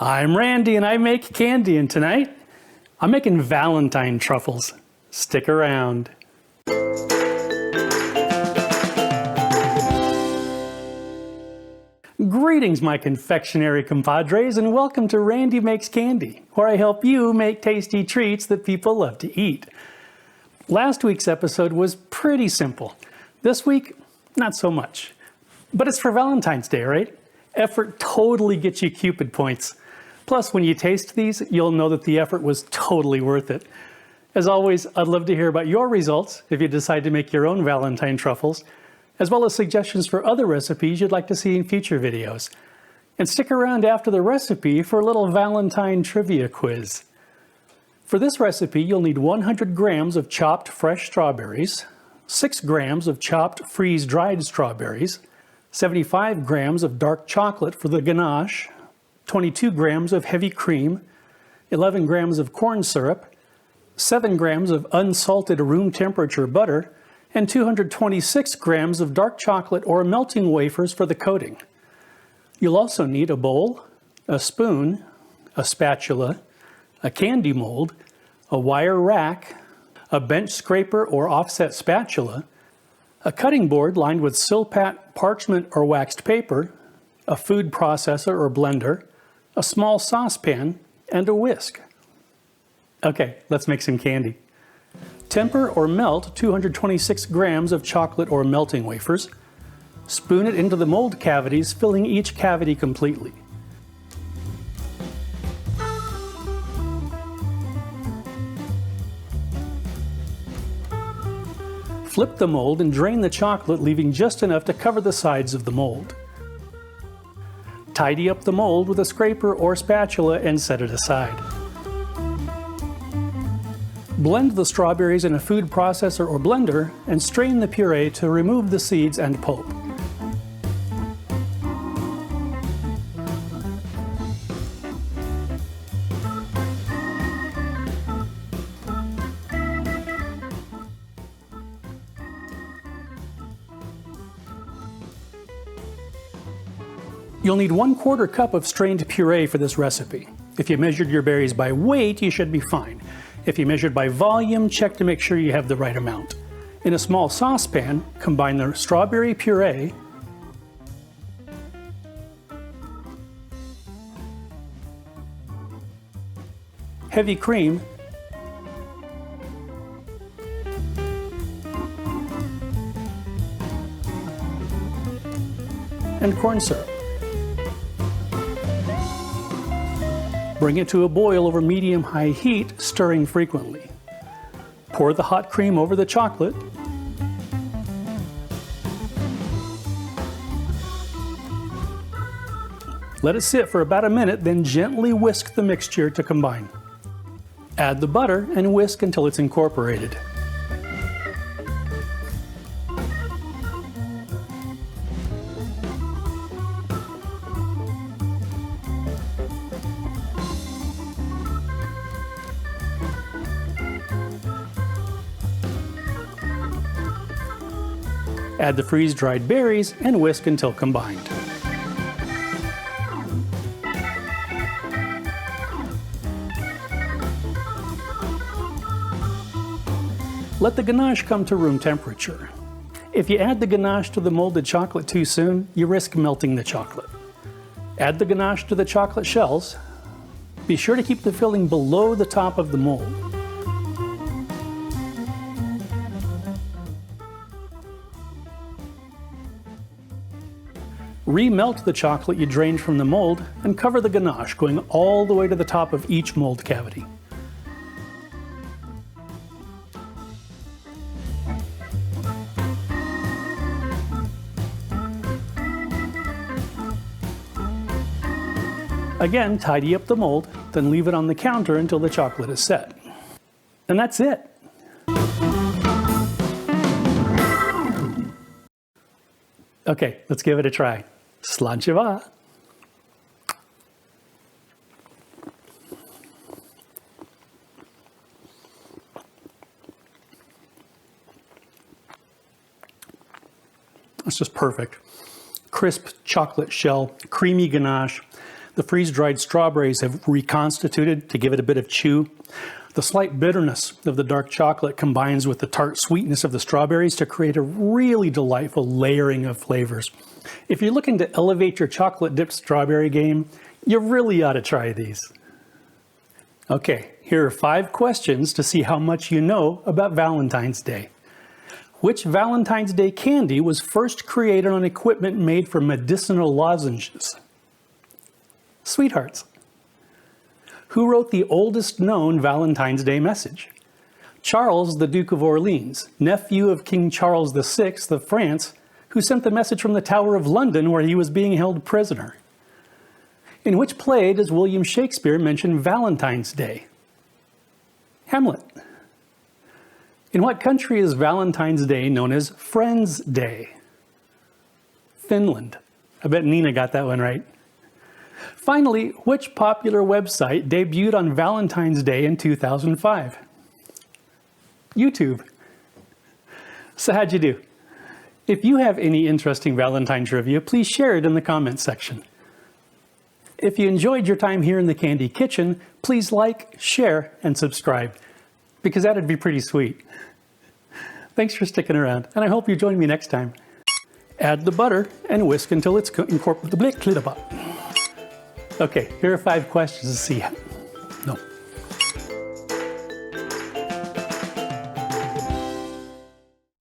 I'm Randy and I make candy, and tonight I'm making Valentine truffles. Stick around. Greetings, my confectionery compadres, and welcome to Randy Makes Candy, where I help you make tasty treats that people love to eat. Last week's episode was pretty simple. This week, not so much. But it's for Valentine's Day, right? Effort totally gets you Cupid points. Plus, when you taste these, you'll know that the effort was totally worth it. As always, I'd love to hear about your results if you decide to make your own Valentine truffles, as well as suggestions for other recipes you'd like to see in future videos. And stick around after the recipe for a little Valentine trivia quiz. For this recipe, you'll need 100 grams of chopped fresh strawberries, 6 grams of chopped freeze-dried strawberries, 75 grams of dark chocolate for the ganache, 22 grams of heavy cream, 11 grams of corn syrup, 7 grams of unsalted room temperature butter, and 226 grams of dark chocolate or melting wafers for the coating. You'll also need a bowl, a spoon, a spatula, a candy mold, a wire rack, a bench scraper or offset spatula, a cutting board lined with SilPat parchment or waxed paper, a food processor or blender, a small saucepan, and a whisk. Okay, let's make some candy. Temper or melt 226 grams of chocolate or melting wafers. Spoon it into the mold cavities, filling each cavity completely. Flip the mold and drain the chocolate, leaving just enough to cover the sides of the mold. Tidy up the mold with a scraper or spatula and set it aside. Blend the strawberries in a food processor or blender and strain the puree to remove the seeds and pulp. You'll need 1/4 cup of strained puree for this recipe. If you measured your berries by weight, you should be fine. If you measured by volume, check to make sure you have the right amount. In a small saucepan, combine the strawberry puree, heavy cream, and corn syrup. Bring it to a boil over medium-high heat, stirring frequently. Pour the hot cream over the chocolate. Let it sit for about a minute, then gently whisk the mixture to combine. Add the butter and whisk until it's incorporated. Add the freeze-dried berries and whisk until combined. Let the ganache come to room temperature. If you add the ganache to the molded chocolate too soon, you risk melting the chocolate. Add the ganache to the chocolate shells. Be sure to keep the filling below the top of the mold. Remelt the chocolate you drained from the mold and cover the ganache, going all the way to the top of each mold cavity. Again, tidy up the mold, then leave it on the counter until the chocolate is set. And that's it. Okay, let's give it a try. Slanchiva. That's just perfect. Crisp chocolate shell, creamy ganache. The freeze-dried strawberries have reconstituted to give it a bit of chew. The slight bitterness of the dark chocolate combines with the tart sweetness of the strawberries to create a really delightful layering of flavors. If you're looking to elevate your chocolate-dipped strawberry game, you really ought to try these. Okay, here are 5 questions to see how much you know about Valentine's Day. Which Valentine's Day candy was first created on equipment made from medicinal lozenges? Sweethearts. Who wrote the oldest known Valentine's Day message? Charles, the Duke of Orleans, nephew of King Charles VI of France, who sent the message from the Tower of London where he was being held prisoner. In which play does William Shakespeare mention Valentine's Day? Hamlet. In what country is Valentine's Day known as Friends Day? Finland. I bet Nina got that one right. Finally, which popular website debuted on Valentine's Day in 2005? YouTube. So how'd you do? If you have any interesting Valentine trivia, please share it in the comments section. If you enjoyed your time here in the Candy Kitchen, please like, share, and subscribe, because that'd be pretty sweet. Thanks for sticking around, and I hope you join me next time. Add the butter and whisk until it's incorporated. Okay, here are 5 questions to see